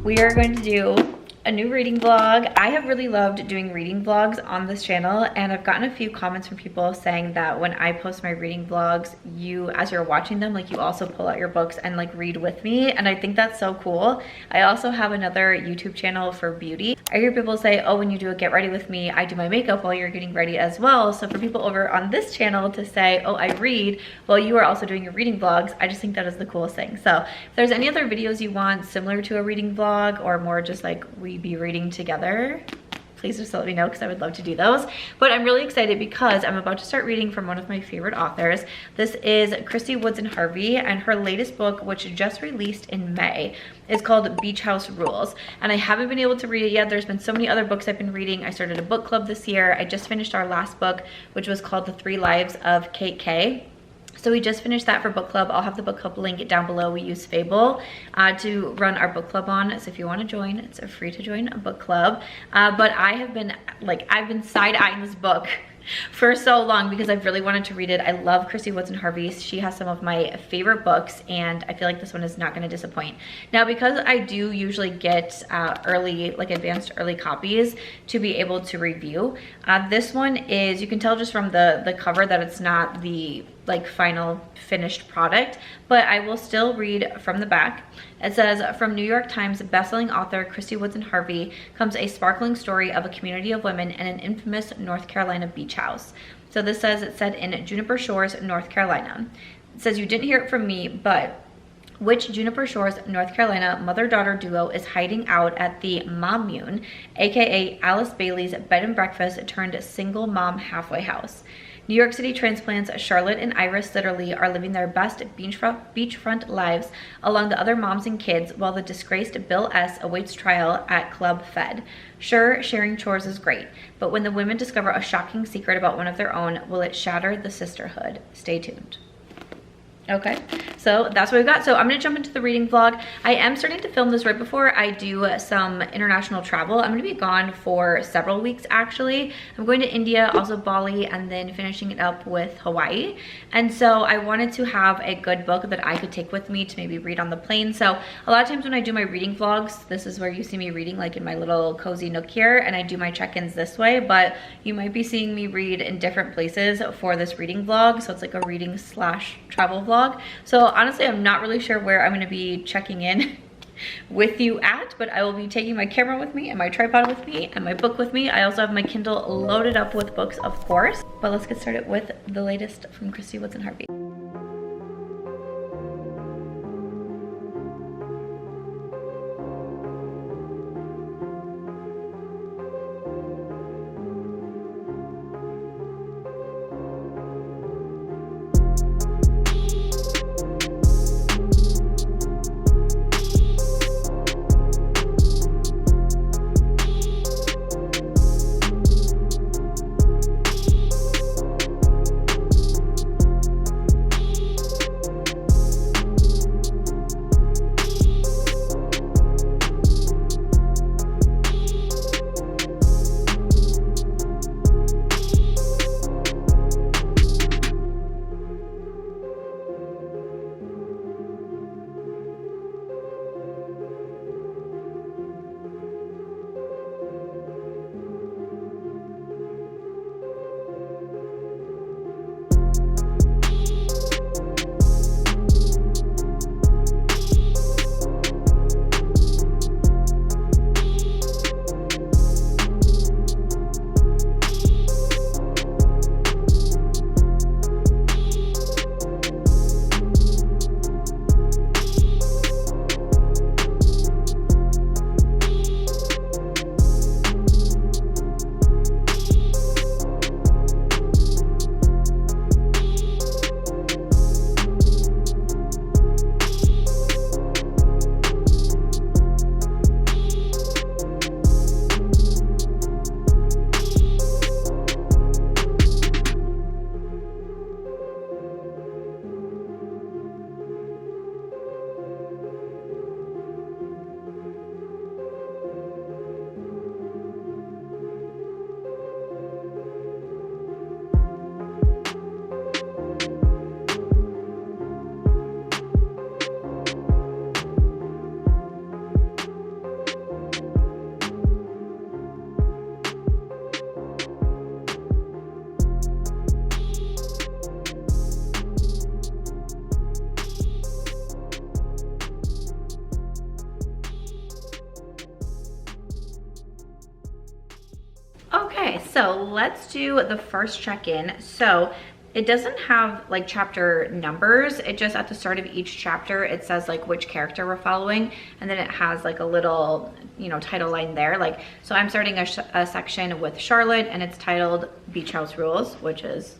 we are going to do a new reading vlog. I have really loved doing reading vlogs on this channel, and I've gotten a few comments from people saying that when I post my reading vlogs, you, as you're watching them, like you also pull out your books and like read with me, and I think that's so cool. I also have another YouTube channel for beauty. I hear people say, oh, when you do a get ready with me, I do my makeup while you're getting ready as well. So for people over on this channel to say, oh, I read while you are also doing your reading vlogs, I just think that is the coolest thing. So if there's any other videos you want similar to a reading vlog, or more just like we be reading together, please just let me know, because I would love to do those. But I'm really excited because I'm about to start reading from one of my favorite authors. This is Kristy, Woodson, Harvey, and her latest book, which just released in May, is called Beach House Rules. And I haven't been able to read it yet. There's been so many other books I've been reading. I started a book club this year. I just finished our last book, which was called The 3 Lives of Kate K. So we just finished that for book club. I'll have the book club link down below. We use Fable to run our book club on. So if you want to join, it's free to join a book club. But I've been side-eyeing this book for so long because I've really wanted to read it. I love Kristy, Woodson, Harvey. She has some of my favorite books, and I feel like this one is not going to disappoint. Now, because I do usually get advanced early copies to be able to review, this one is, you can tell just from the cover that it's not the final finished product, but I will still read from the back. It says, from New York Times bestselling author Kristy Woodson Harvey comes a sparkling story of a community of women in an infamous North Carolina beach house. So this says it's set in Juniper Shores, North Carolina. It says, you didn't hear it from me, but which Juniper Shores, North Carolina mother-daughter duo is hiding out at the Mommune, aka Alice Bailey's bed and breakfast turned single mom halfway house? New York City transplants Charlotte and Iris literally are living their best beachfront lives along the other moms and kids, while the disgraced Bill S. awaits trial at Club Fed. Sure, sharing chores is great, but when the women discover a shocking secret about one of their own, will it shatter the sisterhood? Stay tuned. Okay, so that's what we've got. So I'm gonna jump into the reading vlog. I am starting to film this right before I do some international travel. I'm gonna be gone for several weeks actually. I'm going to India, also Bali, and then finishing it up with Hawaii. And so I wanted to have a good book that I could take with me to maybe read on the plane. So a lot of times when I do my reading vlogs, this is where you see me reading, like in my little cozy nook here, and I do my check-ins this way, but you might be seeing me read in different places for this reading vlog. So it's like a reading / travel vlog. So honestly, I'm not really sure where I'm going to be checking in with you at, but I will be taking my camera with me and my tripod with me and my book with me. I also have my Kindle loaded up with books, of course. But let's get started with the latest from Kristy Woodson Harvey. Okay, so let's do the first check-in. So it doesn't have like chapter numbers. It just at the start of each chapter, it says like which character we're following. And then it has like a little, you know, title line there. Like, so I'm starting a section with Charlotte and it's titled Beach House Rules, which is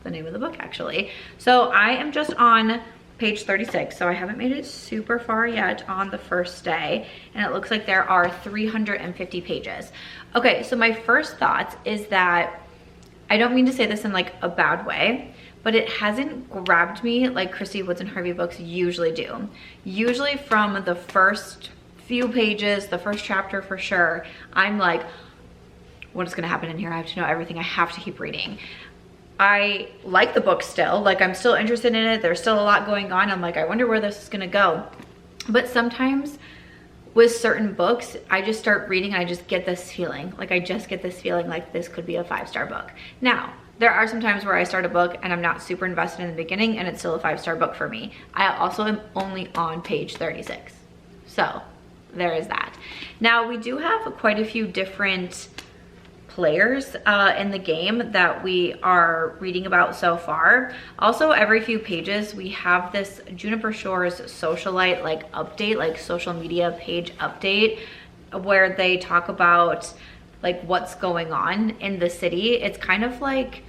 the name of the book actually. So I am just on page 36. So I haven't made it super far yet on the first day. And it looks like there are 350 pages. Okay, so my first thoughts is that I don't mean to say this in like a bad way, but it hasn't grabbed me like Kristy, Woodson, Harvey books usually do. Usually from the first few pages, the first chapter for sure, I'm like, what is gonna happen in here? I have to know everything. I have to keep reading. I like the book still, like I'm still interested in it. There's still a lot going on. I'm like, I wonder where this is gonna go. But sometimes with certain books, I just start reading and I just get this feeling. Like I just get this feeling like this could be a 5-star book. Now, there are some times where I start a book and I'm not super invested in the beginning and it's still a 5-star book for me. I also am only on page 36. So there is that. Now we do have quite a few different players in the game that we are reading about so far. Also, every few pages we have this Juniper Shores socialite like update, like social media page update, where they talk about like what's going on in the city. It's kind of like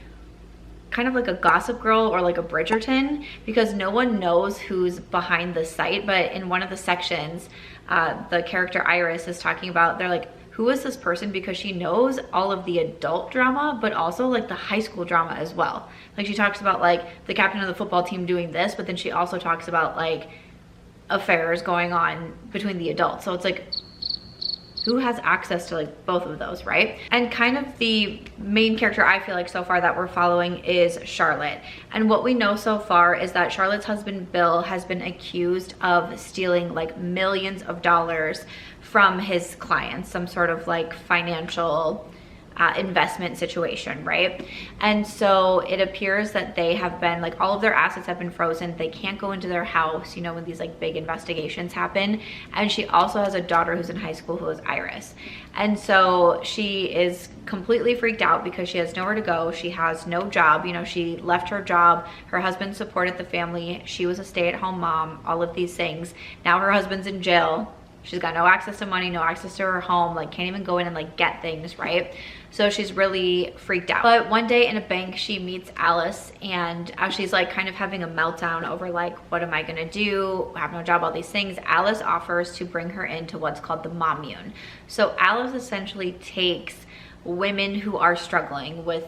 a Gossip Girl or like a Bridgerton, because no one knows who's behind the site. But in one of the sections, the character Iris is talking about, they're like, who is this person? Because she knows all of the adult drama, but also like the high school drama as well. Like she talks about like the captain of the football team doing this, but then she also talks about like affairs going on between the adults. So it's like, who has access to like both of those, right? And kind of the main character I feel like so far that we're following is Charlotte. And what we know so far is that Charlotte's husband Bill has been accused of stealing like millions of dollars from his clients, some sort of like financial investment situation, right? And so it appears that they have been like, all of their assets have been frozen. They can't go into their house, you know, when these like big investigations happen. And she also has a daughter who's in high school who is Iris. And so she is completely freaked out because she has nowhere to go. She has no job. You know, she left her job. Her husband supported the family. She was a stay-at-home mom, all of these things. Now her husband's in jail. She's got no access to money, no access to her home, like can't even go in and like get things, right? So she's really freaked out. But one day in a bank, she meets Alice, and as she's like kind of having a meltdown over like, what am I gonna do? I have no job, all these things. Alice offers to bring her into what's called the Mommune. So Alice essentially takes women who are struggling with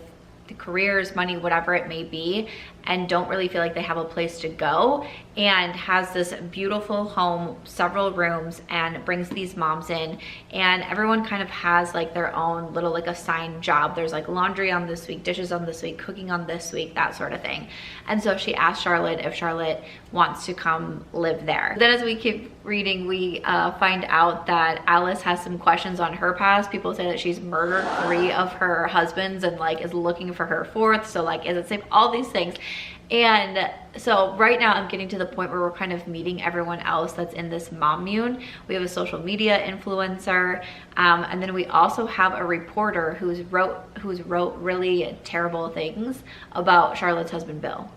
the careers, money, whatever it may be, and don't really feel like they have a place to go, and has this beautiful home, several rooms, and brings these moms in, and everyone kind of has like their own little like assigned job. There's like laundry on this week, dishes on this week, cooking on this week, that sort of thing. And so she asked Charlotte if Charlotte wants to come live there. Then as we keep reading, we find out that Alice has some questions on her past. People say that she's murdered 3 of her husbands and like is looking for her 4th. So like, is it safe? All these things. And so right now I'm getting to the point where we're kind of meeting everyone else that's in this Mommune. We have a social media influencer, and then we also have a reporter who's wrote really terrible things about Charlotte's husband Bill.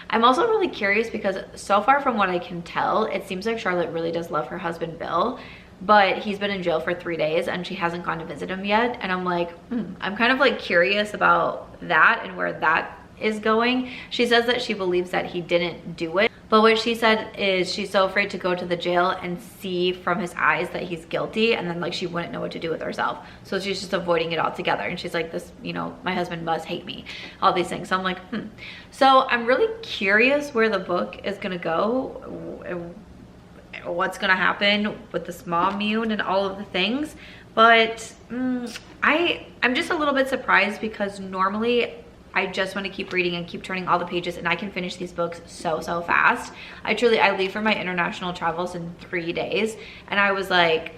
I'm also really curious because so far from what I can tell, it seems like Charlotte really does love her husband Bill, but he's been in jail for 3 days and she hasn't gone to visit him yet. And I'm like, I'm kind of like curious about that and where that is going. She says that she believes that he didn't do it, but what she said is she's so afraid to go to the jail and see from his eyes that he's guilty, and then like she wouldn't know what to do with herself, so she's just avoiding it altogether. And she's like, this, you know, my husband must hate me, all these things. So I'm like, So I'm really curious where the book is gonna go, what's gonna happen with this Mommune and all of the things. But I'm just a little bit surprised because normally I just want to keep reading and keep turning all the pages, and I can finish these books so fast. I leave for my international travels in 3 days, and I was like,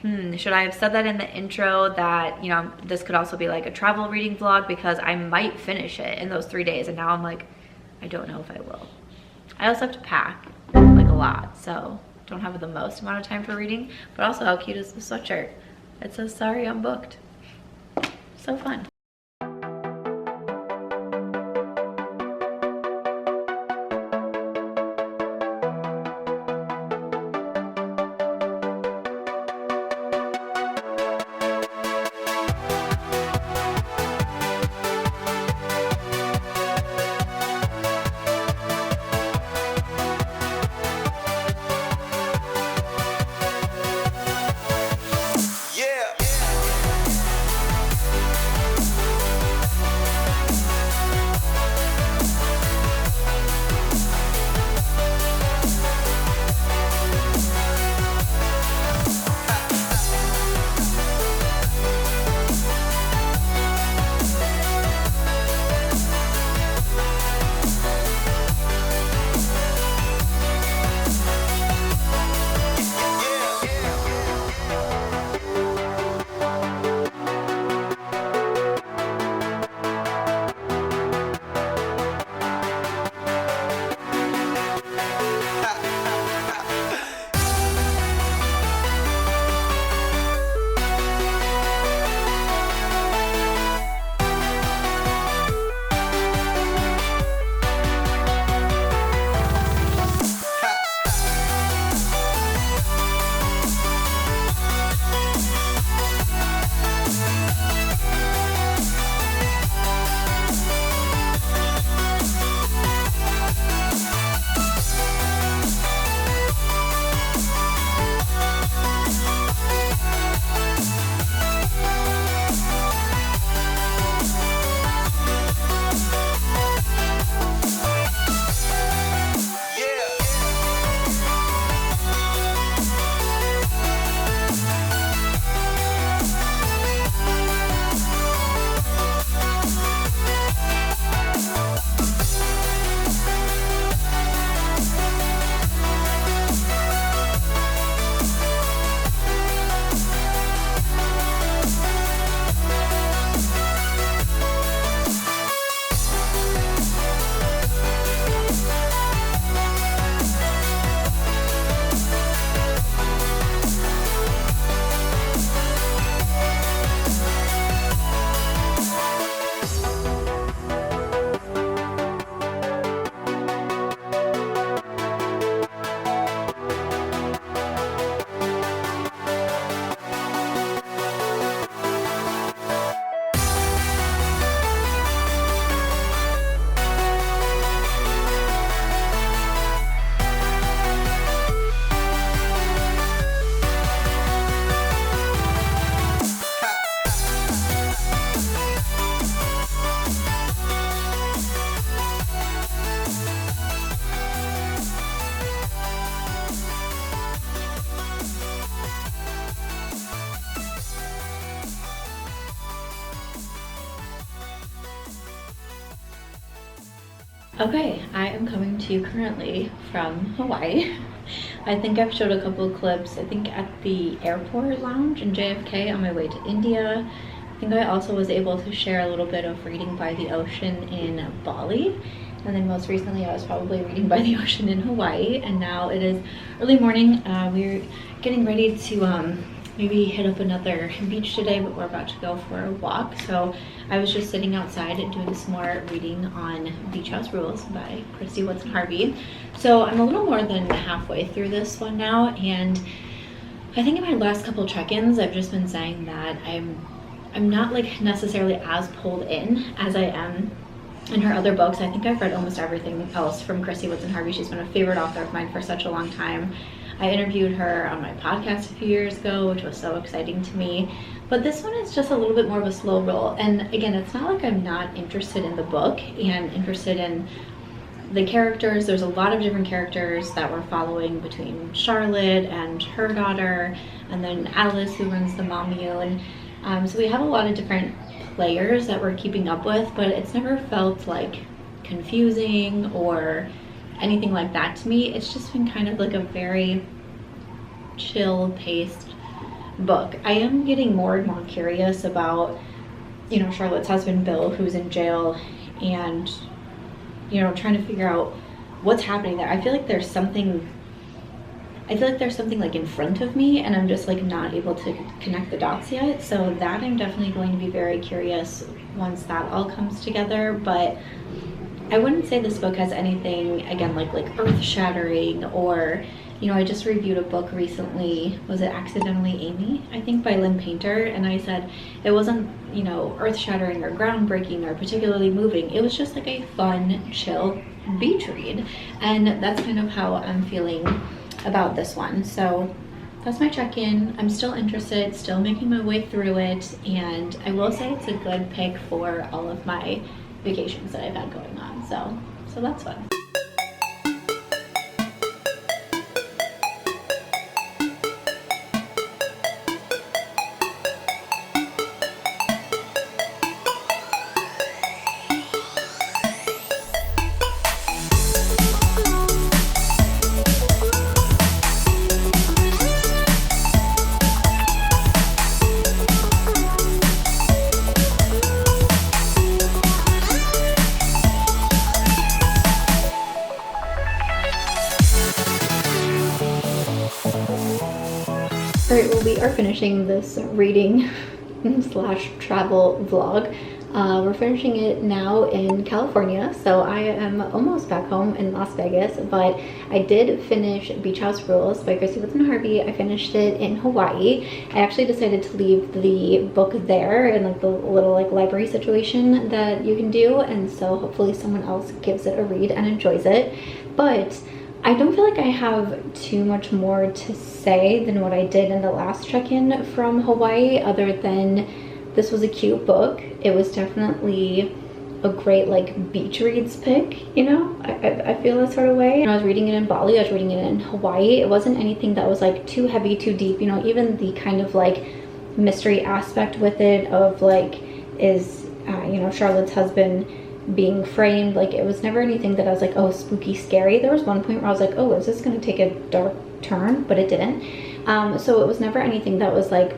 should I have said that in the intro that, you know, this could also be like a travel reading vlog, because I might finish it in those 3 days. And now I'm like, I don't know if I will. I also have to pack like a lot, so don't have the most amount of time for reading. But also, how cute is the sweatshirt? It says, sorry, I'm booked. So fun. Okay, I am coming to you currently from Hawaii. I think I've showed a couple of clips, I think at the airport lounge in JFK on my way to India. I think I also was able to share a little bit of reading by the ocean in Bali. And then most recently I was probably reading by the ocean in Hawaii. And now it is early morning. We're getting ready to maybe hit up another beach today, but we're about to go for a walk. So I was just sitting outside and doing some more reading on Beach House Rules by Kristy, Woodson, Harvey. So I'm a little more than halfway through this one now, and I think in my last couple check-ins I've just been saying that I'm not like necessarily as pulled in as I am in her other books. I think I've read almost everything else from Kristy Woodson Harvey. She's been a favorite author of mine for such a long time. I interviewed her on my podcast a few years ago, which was so exciting to me. But this one is just a little bit more of a slow roll. And again, it's not like I'm not interested in the book and interested in the characters. There's a lot of different characters that we're following between Charlotte and her daughter, and then Alice, who runs the Mamuyun. So we have a lot of different players that we're keeping up with, but it's never felt like confusing or anything like that to me. It's just been kind of like a very chill paced book. I am getting more and more curious about, you know, Charlotte's husband Bill, who's in jail, and, you know, trying to figure out what's happening there. I feel like there's something I feel like there's something like in front of me and I'm just like not able to connect the dots yet. So that I'm definitely going to be very curious once that all comes together. But I wouldn't say this book has anything, again, like earth-shattering, or, you know, I just reviewed a book recently, was it Accidentally Amy, I think, by Lynn Painter, and I said it wasn't, you know, earth-shattering or groundbreaking or particularly moving. It was just like a fun, chill beach read, and that's kind of how I'm feeling about this one. So that's my check-in. I'm still interested, still making my way through it, and I will say it's a good pick for all of my vacations that I've had going on. So that's fun. Alright, well, we are finishing this reading slash travel vlog. We're finishing it now in California, so I am almost back home in Las Vegas, but I did finish Beach House Rules by Kristy, Woodson, Harvey. I finished it in Hawaii. I actually decided to leave the book there in like the little like library situation that you can do, and so hopefully someone else gives it a read and enjoys it. But I don't feel like I have too much more to say than what I did in the last check-in from Hawaii, other than this was a cute book. It was definitely a great like beach reads pick, you know? I feel that sort of way. And I was reading it in Bali, I was reading it in Hawaii. It wasn't anything that was like too heavy, too deep, you know? Even the kind of like mystery aspect with it of like, is, you know, Charlotte's husband being framed, like it was never anything that I was like, oh, spooky, scary. There was one point where I was like, oh, is this going to take a dark turn? But it didn't. So it was never anything that was like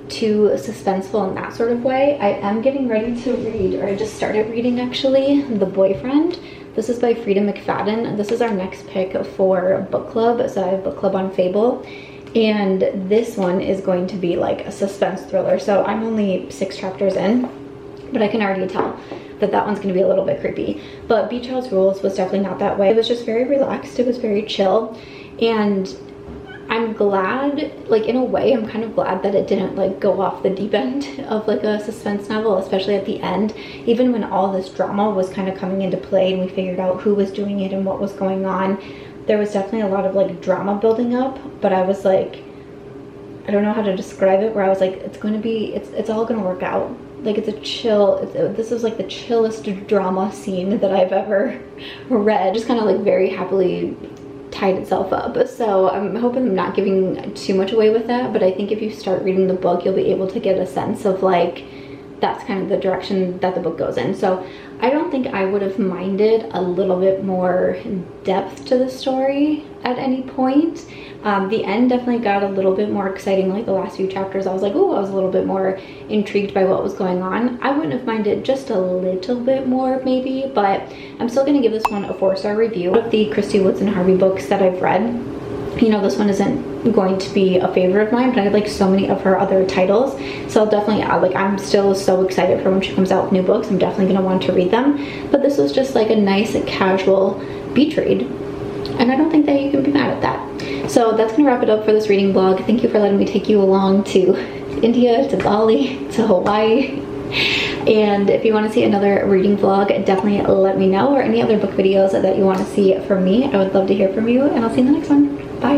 too suspenseful in that sort of way. I am getting ready to read, or I just started reading actually, The Boyfriend. This is by Frida McFadden. This is our next pick for book club. So I have book club on Fable, and this one is going to be like a suspense thriller. So I'm only 6 chapters in, but I can already tell that one's going to be a little bit creepy. But Beach House Rules was definitely not that way. It was just very relaxed. It was very chill, and I'm glad, like in a way, I'm kind of glad that it didn't like go off the deep end of like a suspense novel, especially at the end. Even when all this drama was kind of coming into play and we figured out who was doing it and what was going on, there was definitely a lot of like drama building up. But I was like, I don't know how to describe it, where I was like, it's going to be, it's all going to work out. Like it's a chill, this is like the chillest drama scene that I've ever read. Just kind of like very happily tied itself up. So I'm hoping I'm not giving too much away with that, but I think if you start reading the book, you'll be able to get a sense of like, that's kind of the direction that the book goes in. So I don't think I would have minded a little bit more depth to the story at any point. The end definitely got a little bit more exciting. Like the last few chapters, I was like, oh, I was a little bit more intrigued by what was going on. I wouldn't have minded just a little bit more maybe, but I'm still gonna give this one a 4-star review. Of the Kristy Woodson Harvey books that I've read, you know, this one isn't going to be a favorite of mine, but I like so many of her other titles, so I'll definitely add, like, I'm still so excited for when she comes out with new books. I'm definitely gonna want to read them, but this was just like a nice casual beach read, and I don't think that you can be mad at that. So that's gonna wrap it up for this reading vlog. Thank you for letting me take you along to India, to Bali, to Hawaii. And if you want to see another reading vlog, definitely let me know, or any other book videos that you want to see from me. I would love to hear from you, and I'll see you in the next one. Bye.